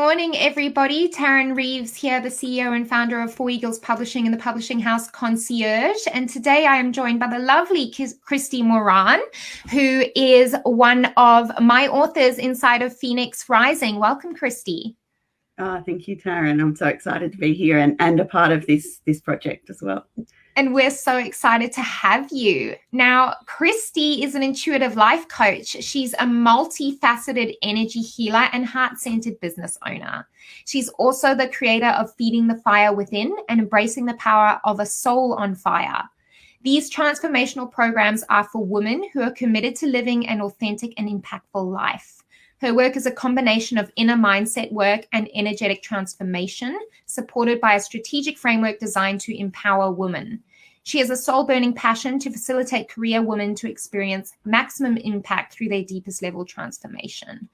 morning, everybody. Tarryn Reeves here, the CEO and founder of Four Eagles Publishing and the publishing house Concierge. And today I am joined by the lovely Christie Moran, who is one of my authors inside of Phoenix Rising. Welcome, Christie. Thank you, Tarryn. I'm so excited to be here and a part of this project as well. And we're so excited to have you. Now, Christie is an intuitive life coach. She's a multifaceted energy healer and heart-centered business owner. She's also the creator of Feeding the Fire Within and Embracing the Power of a Soul on Fire. These transformational programs are for women who are committed to living an authentic and impactful life. Her work is a combination of inner mindset work and energetic transformation, supported by a strategic framework designed to empower women. She has a soul-burning passion to facilitate career women to experience maximum impact through their deepest level transformation.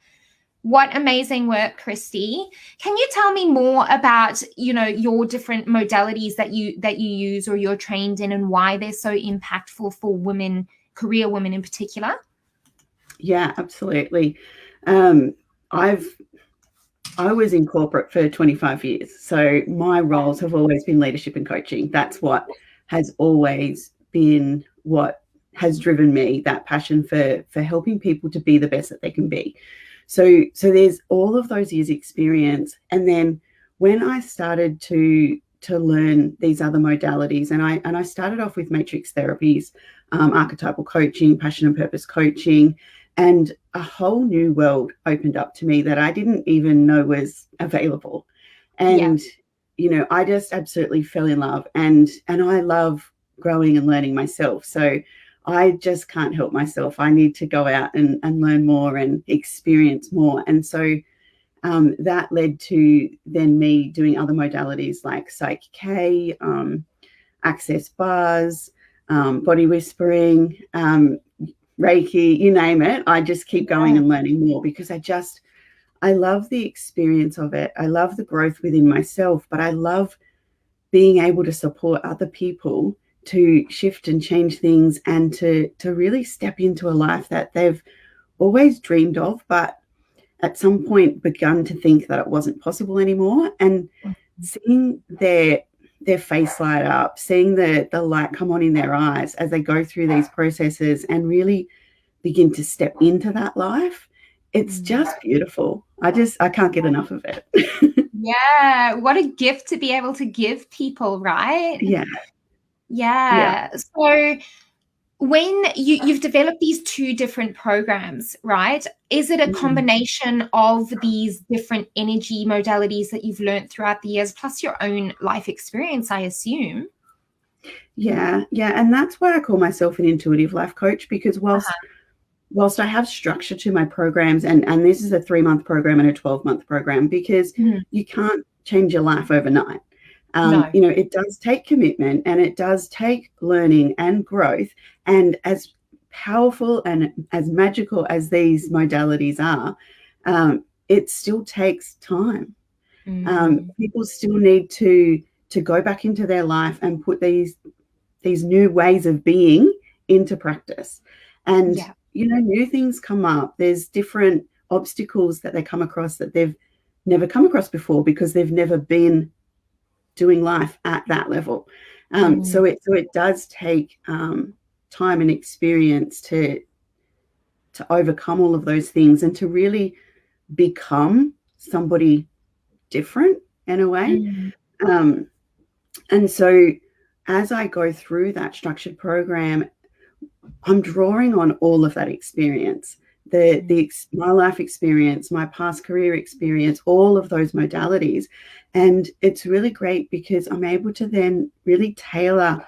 What amazing work, Christie. Can you tell me more about, your different modalities that you use or you're trained in and why they're so impactful for women, career women in particular? Yeah, absolutely. I was in corporate for 25 years. So my roles have always been leadership and coaching. That's what has always been what has driven me, that passion for helping people to be the best that they can be. So there's all of those years experience. And then when I started to learn these other modalities, and I started off with matrix therapies, archetypal coaching, passion and purpose coaching, and a whole new world opened up to me that I didn't even know was available. And, I just absolutely fell in love. And I love growing and learning myself. So I just can't help myself. I need to go out and learn more and experience more. And so that led to then me doing other modalities like Psych K, Access Bars, body whispering, Reiki, you name it. I just keep going and learning more because I love the experience of it. I love the growth within myself, but I love being able to support other people to shift and change things and to really step into a life that they've always dreamed of, but at some point begun to think that it wasn't possible anymore. And seeing their face light up, seeing the light come on in their eyes as they go through these processes and really begin to step into that life, it's just beautiful. I can't get enough of it. Yeah, what a gift to be able to give people, right? Yeah. So when you've developed these two different programs, right? Is it a combination of these different energy modalities that you've learned throughout the years, plus your own life experience, I assume? Yeah. And that's why I call myself an intuitive life coach, because whilst I have structure to my programs, and this is a 3-month program and a 12-month program, because you can't change your life overnight. No. It does take commitment and it does take learning and growth. And as powerful and as magical as these modalities are, it still takes time. People still need to go back into their life and put these new ways of being into practice. And new things come up. There's different obstacles that they come across that they've never come across before because they've never been doing life at that level. So it does take time and experience to overcome all of those things and to really become somebody different in a way. And so as I go through that structured program, I'm drawing on all of that experience, my life experience, my past career experience, all of those modalities. And it's really great because I'm able to then really tailor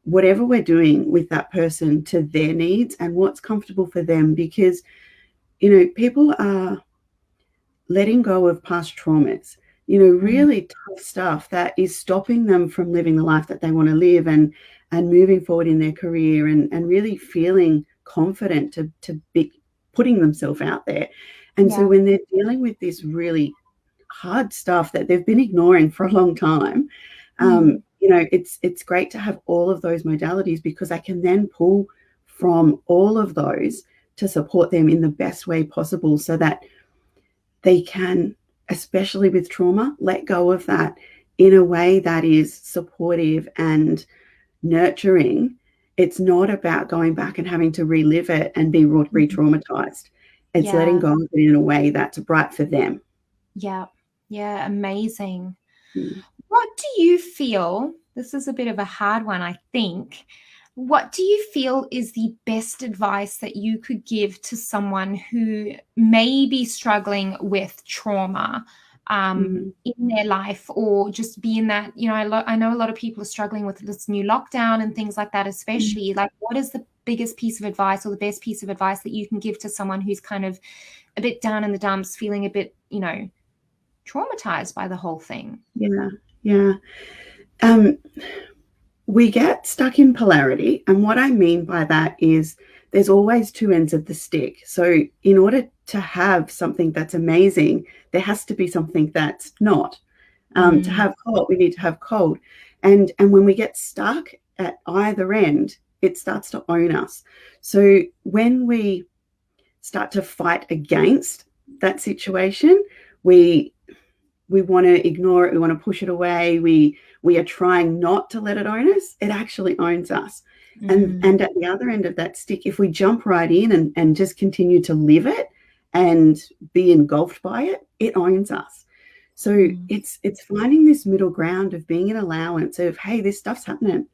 whatever we're doing with that person to their needs and what's comfortable for them, because, people are letting go of past traumas, really tough stuff that is stopping them from living the life that they want to live and moving forward in their career and really feeling confident to be putting themselves out there. And so when they're dealing with this really hard stuff that they've been ignoring for a long time, it's great to have all of those modalities because I can then pull from all of those to support them in the best way possible so that they can especially with trauma, let go of that in a way that is supportive and nurturing. It's not about going back and having to relive it and be re-traumatized. It's letting go of it in a way that's right for them. Yeah. Yeah. Amazing. Mm. What do you feel? This is a bit of a hard one, I think. What do you feel is the best advice that you could give to someone who may be struggling with trauma in their life, or just be in that, I know a lot of people are struggling with this new lockdown and things like that, especially. Like, what is the biggest piece of advice or the best piece of advice that you can give to someone who's kind of a bit down in the dumps, feeling a bit, traumatized by the whole thing? Yeah. We get stuck in polarity. And what I mean by that is there's always two ends of the stick. So in order to have something that's amazing, there has to be something that's not. To have hot, we need to have cold. And when we get stuck at either end, it starts to own us. So when we start to fight against that situation, we want to ignore it, we want to push it away, we are trying not to let it own us, it actually owns us. And at the other end of that stick, if we jump right in and just continue to live it and be engulfed by it, it owns us. So it's finding this middle ground of being an allowance of, hey, this stuff's happening.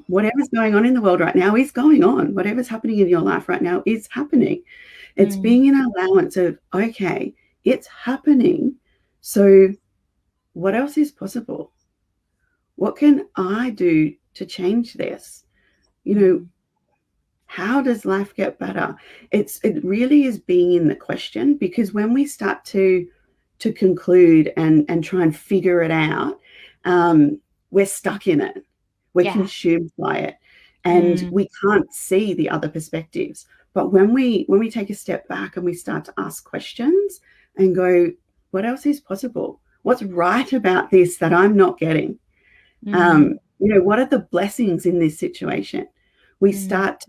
Whatever's going on in the world right now is going on. Whatever's happening in your life right now is happening. It's being an allowance of, okay, it's happening. So what else is possible? What can I do to change this? How does life get better? It really is being in the question, because when we start to conclude and try and figure it out, we're stuck in it. We're consumed by it, and we can't see the other perspectives. But when we take a step back and we start to ask questions and go, what else is possible? What's right about this that I'm not getting? What are the blessings in this situation? We start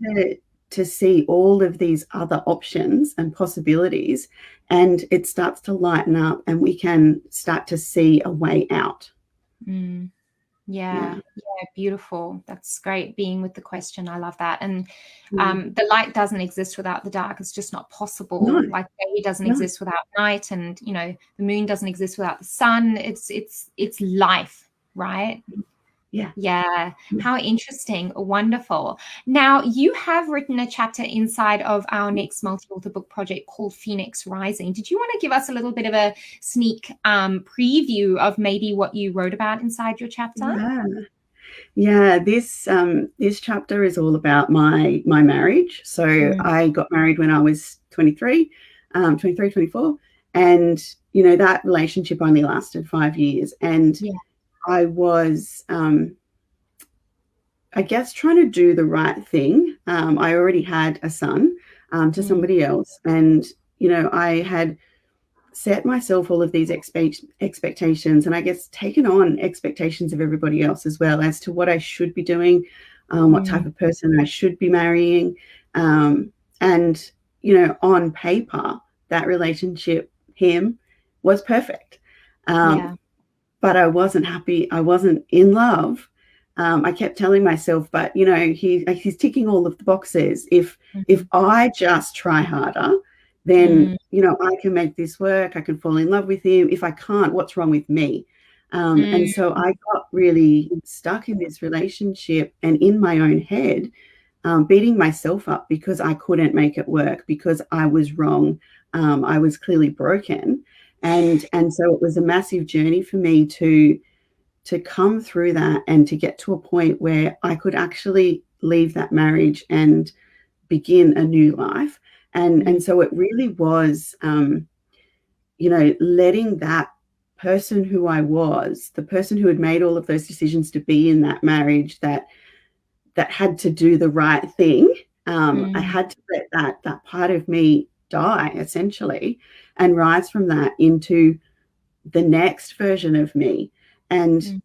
to see all of these other options and possibilities, and it starts to lighten up, and we can start to see a way out. Yeah, beautiful. That's great. Being with the question. I love that. And the light doesn't exist without the dark. It's just not possible. No. Like day doesn't exist without night, and the moon doesn't exist without the sun. It's life, right? Yeah. How interesting. Wonderful. Now, you have written a chapter inside of our next multi-author book project called Phoenix Rising. Did you want to give us a little bit of a sneak preview of maybe what you wrote about inside your chapter? Yeah. This chapter is all about my marriage. So I got married when I was 23, 24. And, that relationship only lasted 5 years. And I was, I guess, trying to do the right thing. I already had a son to somebody else. And, I had set myself all of these expectations, and I guess taken on expectations of everybody else as well as to what I should be doing, what type of person I should be marrying. And, on paper, that relationship, him, was perfect. But I wasn't happy. I wasn't in love. I kept telling myself, but he's ticking all of the boxes. If I just try harder, then I can make this work. I can fall in love with him. If I can't, what's wrong with me? And so I got really stuck in this relationship and in my own head, beating myself up because I couldn't make it work, because I was wrong. I was clearly broken. And so it was a massive journey for me to come through that and to get to a point where I could actually leave that marriage and begin a new life. And so it really was, letting that person who I was, the person who had made all of those decisions to be in that marriage, that had to do the right thing. I had to let that part of me die, essentially, and rise from that into the next version of me. And,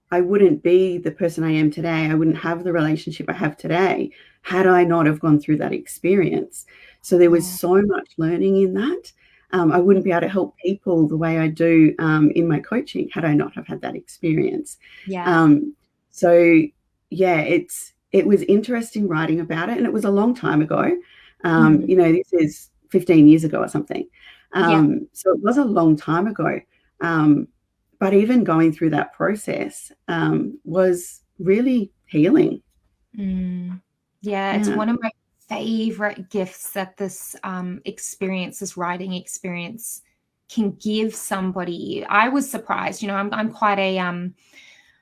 I wouldn't be the person I am today. I wouldn't have the relationship I have today had I not have gone through that experience. So there was so much learning in that. I wouldn't be able to help people the way I do in my coaching had I not have had that experience. Yeah. So yeah, it was interesting writing about it, and it was a long time ago. This is 15 years ago or something. So it was a long time ago. But even going through that process was really healing. It's one of my favorite gifts that this this writing experience can give somebody. I was surprised. I'm quite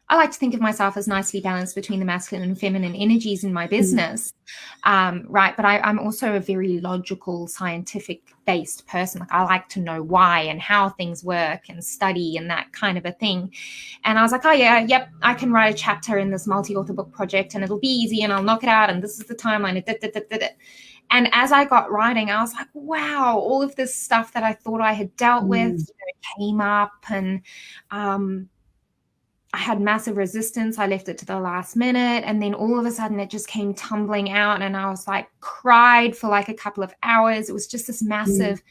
I like to think of myself as nicely balanced between the masculine and feminine energies in my business, right? But I'm also a very logical, scientific-based person. Like, I like to know why and how things work and study and that kind of a thing. And I was like, oh yeah, yep, I can write a chapter in this multi-author book project and it'll be easy and I'll knock it out and this is the timeline. And as I got writing, I was like, wow, all of this stuff that I thought I had dealt with came up, and I had massive resistance. I left it to the last minute, and then all of a sudden it just came tumbling out, and I was like, cried for like a couple of hours. It was just this massive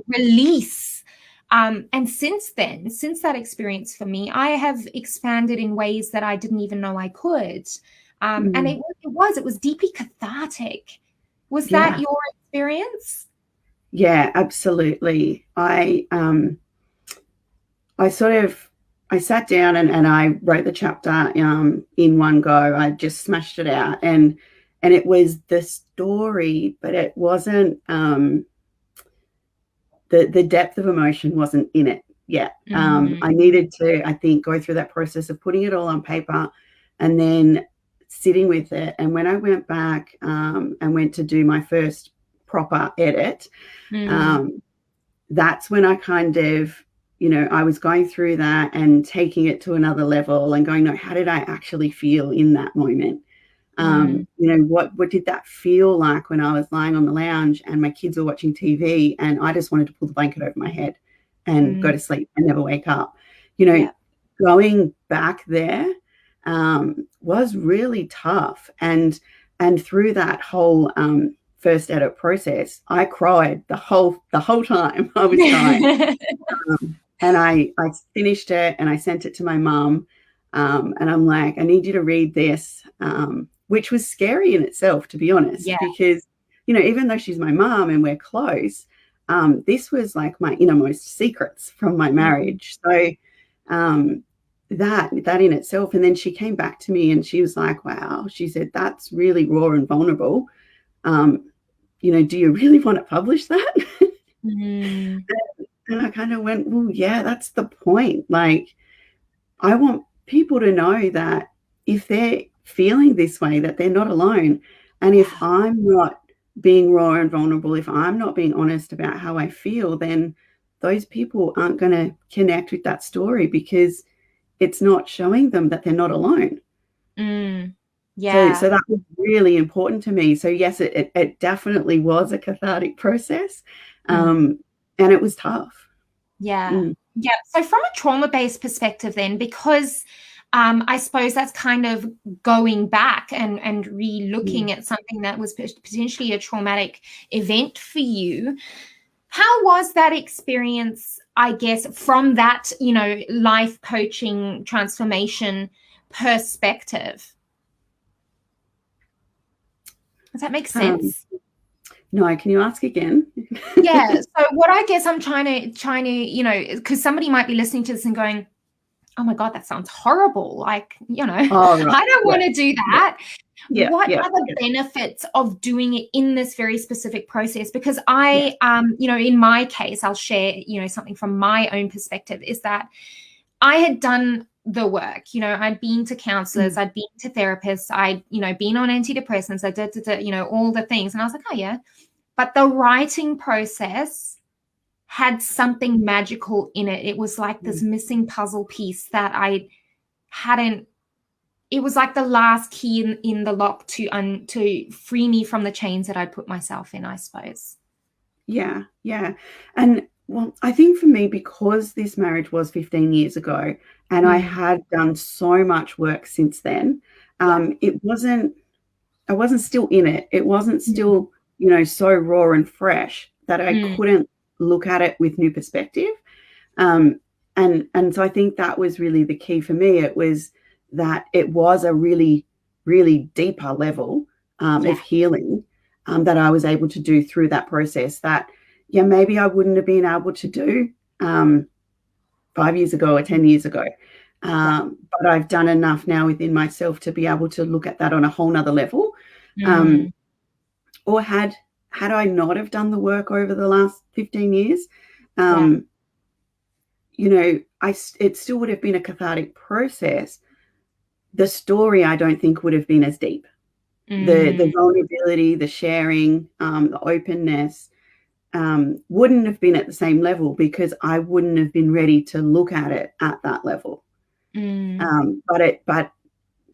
release. And since then, since that experience for me, I have expanded in ways that I didn't even know I could. And it was deeply cathartic. Was that your experience? Yeah, absolutely. I sat down and I wrote the chapter in one go. I just smashed it out, and it was the story, but it wasn't the depth of emotion wasn't in it yet. I needed to, I think, go through that process of putting it all on paper and then sitting with it. And when I went back and went to do my first proper edit, that's when I kind of, I was going through that and taking it to another level and going, no, how did I actually feel in that moment? What did that feel like when I was lying on the lounge and my kids were watching TV and I just wanted to pull the blanket over my head and go to sleep and never wake up? Going back there was really tough. And through that whole first edit process, I cried the whole time I was crying. And I finished it and I sent it to my mum. And I'm like, I need you to read this, which was scary in itself, to be honest, because, even though she's my mum and we're close, this was like my innermost secrets from my marriage. So that in itself. And then she came back to me and she was like, wow, she said, that's really raw and vulnerable. Do you really want to publish that? And I kind of went, well, yeah, that's the point. Like, I want people to know that if they're feeling this way, that they're not alone. And if I'm not being raw and vulnerable, if I'm not being honest about how I feel, then those people aren't going to connect with that story because it's not showing them that they're not alone. So that was really important to me. So yes, it definitely was a cathartic process. And it was tough. Yeah. So from a trauma-based perspective then, because I suppose that's kind of going back and re-looking at something that was potentially a traumatic event for you. How was that experience, I guess, from that, life coaching transformation perspective? Does that make sense? No, can you ask again? Yeah. So what I guess I'm trying to, because somebody might be listening to this and going, oh my God, that sounds horrible. Like, I don't want to do that. What are the benefits of doing it in this very specific process? Because I, in my case, I'll share, something from my own perspective is that I had done the work. I'd been to counselors, I'd been to therapists, I'd, been on antidepressants, I did, all the things. And I was like, oh yeah. But the writing process had something magical in it. It was like this missing puzzle piece that I hadn't. It was like the last key in the lock to free me from the chains that I'd put myself in, I suppose. Yeah. And well, I think for me, because this marriage was 15 years ago and I had done so much work since then, I wasn't still in it. It wasn't still, so raw and fresh that I couldn't look at it with new perspective. And so I think that was really the key for me. It was that it was a really, really deeper level of healing that I was able to do through that process that, maybe I wouldn't have been able to do 5 years ago or 10 years ago. But I've done enough now within myself to be able to look at that on a whole nother level. Or had I not have done the work over the last 15 years, it still would have been a cathartic process. The story, I don't think, would have been as deep. The vulnerability, the sharing, the openness wouldn't have been at the same level because I wouldn't have been ready to look at it at that level. But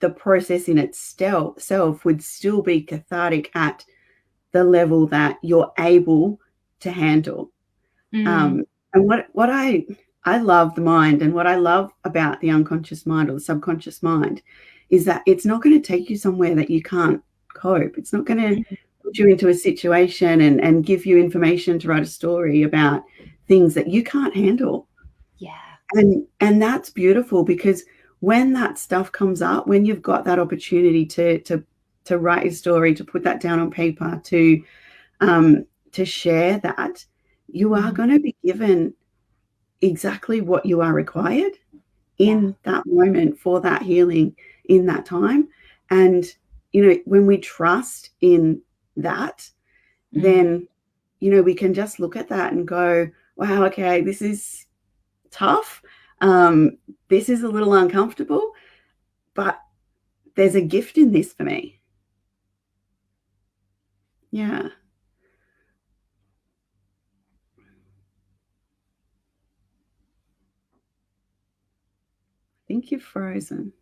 the process in itself would still be cathartic at the level that you're able to handle. And what I love the mind, and what I love about the unconscious mind or the subconscious mind is that it's not going to take you somewhere that you can't cope. It's not going to put you into a situation and give you information to write a story about things that you can't handle. And that's beautiful, because when that stuff comes up, when you've got that opportunity to write your story, to put that down on paper, to share that, you are going to be given exactly what you are required in that moment for that healing in that time. And, when we trust in that, then, we can just look at that and go, wow, okay, this is tough. This is a little uncomfortable, but there's a gift in this for me. Yeah. I think you're frozen.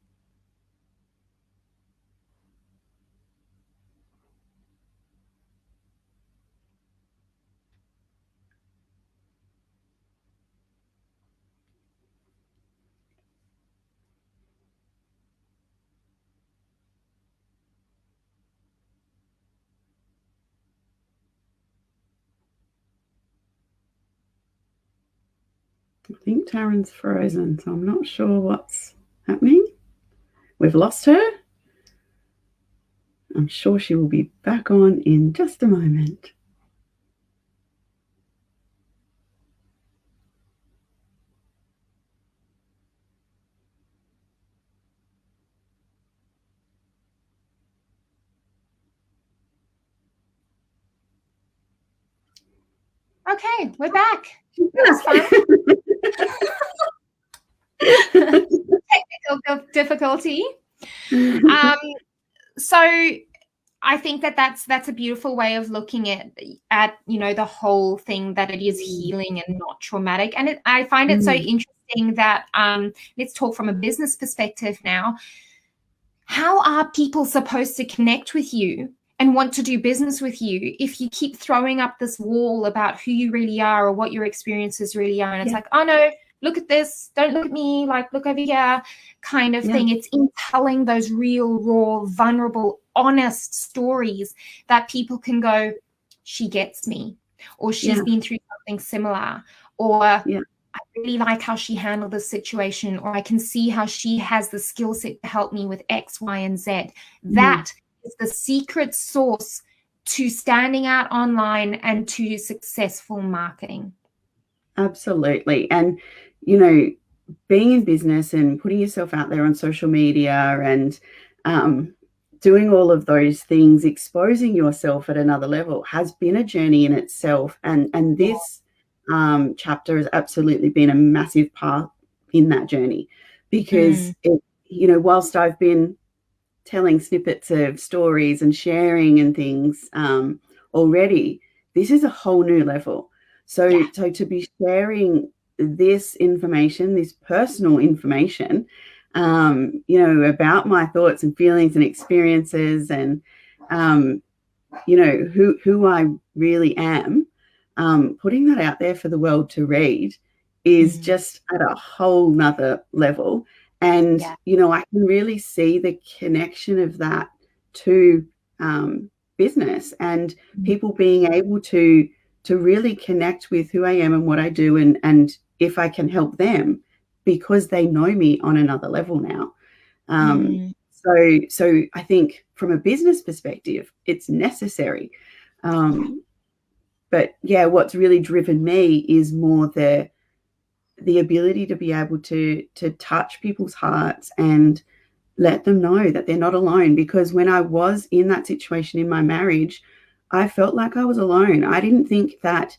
I think Tarryn's frozen, so I'm not sure what's happening. We've lost her. I'm sure she will be back on in just a moment. Okay, we're back. That was fun. Technical difficulty. So I think that's a beautiful way of looking at the whole thing, that it is healing and not traumatic. And I find it so interesting that let's talk from a business perspective now. How are people supposed to connect with you and want to do business with you if you keep throwing up this wall about who you really are or what your experiences really are? And it's like, oh no, look at this, don't look at me, like look over here kind of thing. It's in telling those real, raw, vulnerable, honest stories that people can go, she gets me, or she's been through something similar, or I really like how she handled this situation, or I can see how she has the skill set to help me with X, Y, and Z. That is the secret sauce to standing out online and to successful marketing. Absolutely. And, being in business and putting yourself out there on social media and doing all of those things, exposing yourself at another level has been a journey in itself. And this chapter has absolutely been a massive part in that journey, because whilst I've been telling snippets of stories and sharing and things already, this is a whole new level. So to be sharing this information, this personal information, about my thoughts and feelings and experiences and, who I really am, putting that out there for the world to read is just at a whole nother level. And, I can really see the connection of that to business and people being able to really connect with who I am and what I do, and if I can help them, because they know me on another level now. So I think from a business perspective, it's necessary. But yeah, what's really driven me is more the ability to be able to touch people's hearts and let them know that they're not alone. Because when I was in that situation in my marriage, I felt like I was alone. I didn't think that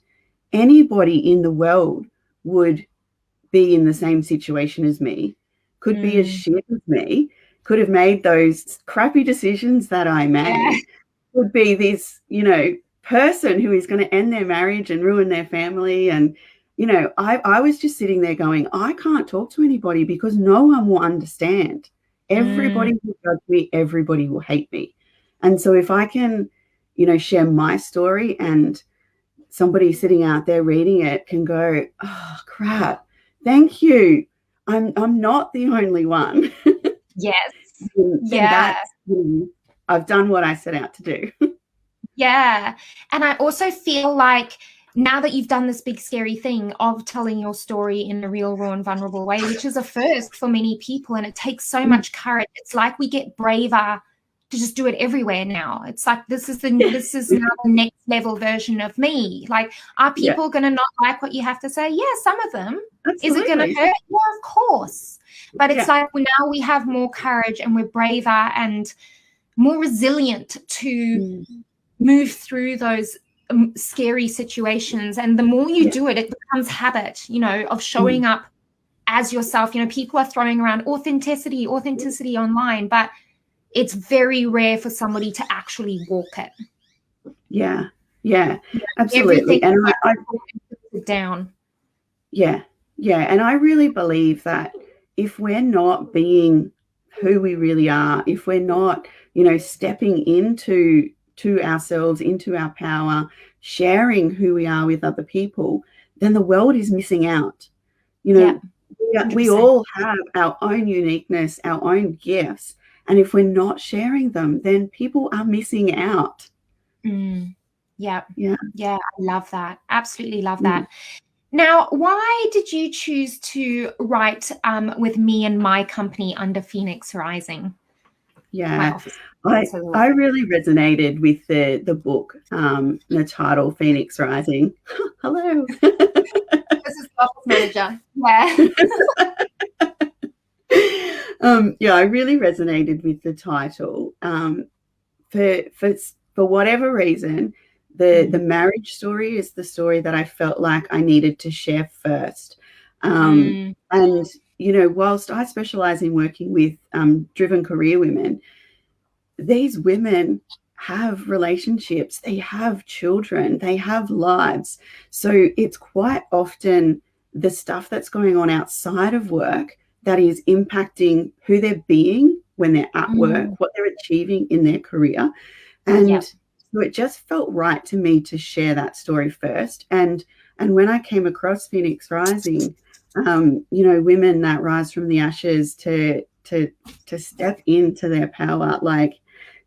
anybody in the world would be in the same situation as me, could be as shit as me, could have made those crappy decisions that I made, would be this, person who is going to end their marriage and ruin their family. And, I was just sitting there going, I can't talk to anybody because no one will understand. Everybody will judge me. Everybody will hate me. And so if I can, share my story, and somebody sitting out there reading it can go, oh, crap, thank you. I'm not the only one. Yes. Then I've done what I set out to do. Yeah. And I also feel like now that you've done this big scary thing of telling your story in a real, raw and vulnerable way, which is a first for many people, and it takes so much courage. It's like we get braver to just do it everywhere now. It's like this is now the next level version of me. Like, are people going to not like what you have to say? Yeah, some of them. Absolutely. Is it going to hurt? Yeah, of course. But it's like now we have more courage and we're braver and more resilient to move through those scary situations. And the more you do it, it becomes habit, of showing up as yourself. People are throwing around authenticity online, but it's very rare for somebody to actually walk it. Yeah, absolutely. And I it down. Yeah. And I really believe that if we're not being who we really are, if we're not, stepping into ourselves, into our power, sharing who we are with other people, then the world is missing out. We all have our own uniqueness, our own gifts. And if we're not sharing them, then people are missing out. Yeah. I love that. Absolutely love that. Now, why did you choose to write with me and my company under Phoenix Rising? Yeah, I really resonated with the book, the title, Phoenix Rising. Hello. This is the office manager. Yeah. I really resonated with the title. For whatever reason, the marriage story is the story that I felt like I needed to share first. And whilst I specialize in working with driven career women, these women have relationships, they have children, they have lives. So it's quite often the stuff that's going on outside of work that is impacting who they're being when they're at work, what they're achieving in their career. And so it just felt right to me to share that story first. And when I came across Phoenix Rising, women that rise from the ashes to step into their power, like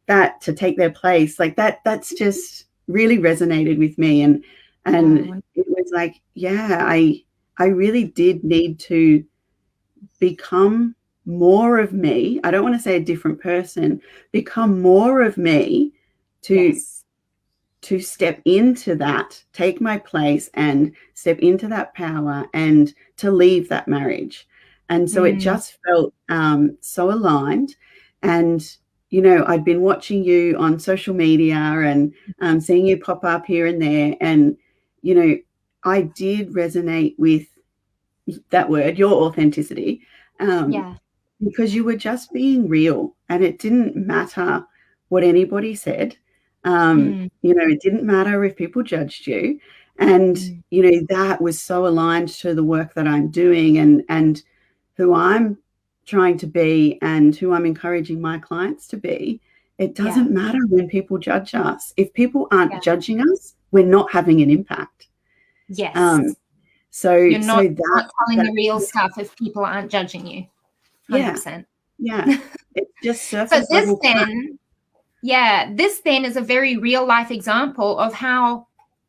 that, to take their place, like that's just really resonated with me. And it was like, I really did need to become more of me. I don't want to say a different person, become more of me to step into that, take my place and step into that power and to leave that marriage. And so it just felt so aligned. And, I'd been watching you on social media and seeing you pop up here and there. And, I did resonate with that word, your authenticity, because you were just being real, and it didn't matter what anybody said. It didn't matter if people judged you. And, that was so aligned to the work that I'm doing and who I'm trying to be and who I'm encouraging my clients to be. It doesn't matter when people judge us. If people aren't judging us, we're not having an impact. Yes. So you're not telling the real stuff if people aren't judging you. 100%. Yeah. It's just surface level. This then is a very real life example of how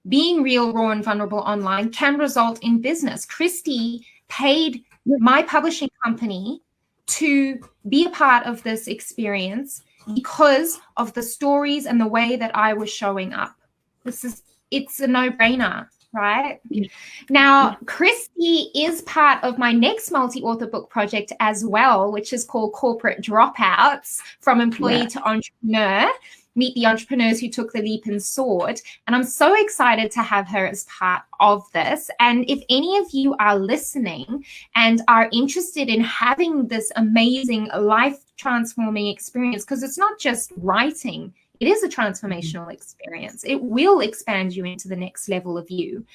being real, raw, and vulnerable online can result in business. Christie paid my publishing company to be a part of this experience because of the stories and the way that I was showing up. It's a no-brainer, right? Yeah. Now, Christie is part of my next multi-author book project as well, which is called Corporate Dropouts, From Employee to Entrepreneur. Meet the entrepreneurs who took the leap and soared. And I'm so excited to have her as part of this. And if any of you are listening and are interested in having this amazing life transforming experience, because it's not just writing, it is a transformational experience. It will expand you into the next level of you.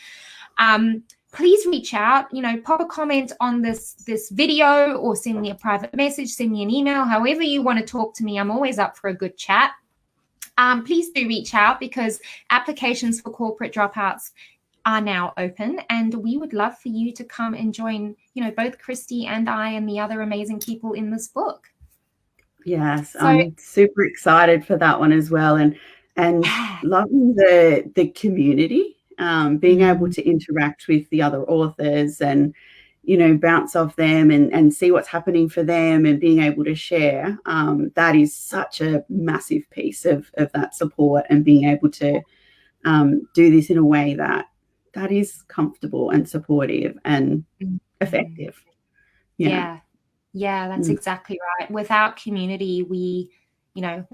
Please reach out, pop a comment on this video or send me a private message, send me an email, however you want to talk to me. I'm always up for a good chat. Please do reach out because applications for corporate dropouts are now open, and we would love for you to come and join, both Christie and I and the other amazing people in this book. Yes, so, I'm super excited for that one as well, and loving the community, being able to interact with the other authors and bounce off them and see what's happening for them and being able to share. That is such a massive piece of that support, and being able to do this in a way that is comfortable and supportive and effective. Yeah, that's exactly right. Without community, we're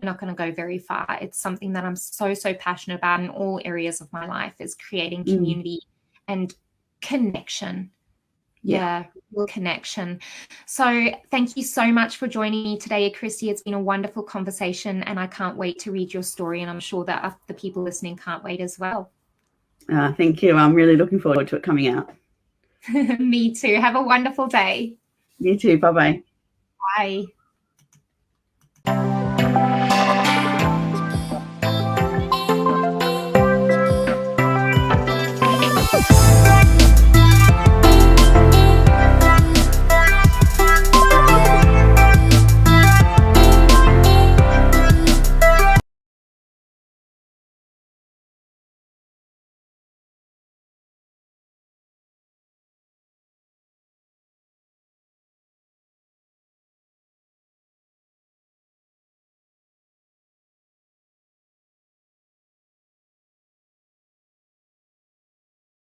not going to go very far. It's something that I'm so passionate about in all areas of my life, is creating community and connection. Real connection. So thank you so much for joining me today, Christie. It's been a wonderful conversation, and I can't wait to read your story, and I'm sure that the people listening can't wait as well. Thank you. I'm really looking forward to it coming out. Me too. Have a wonderful day. You too. Bye-bye. Bye.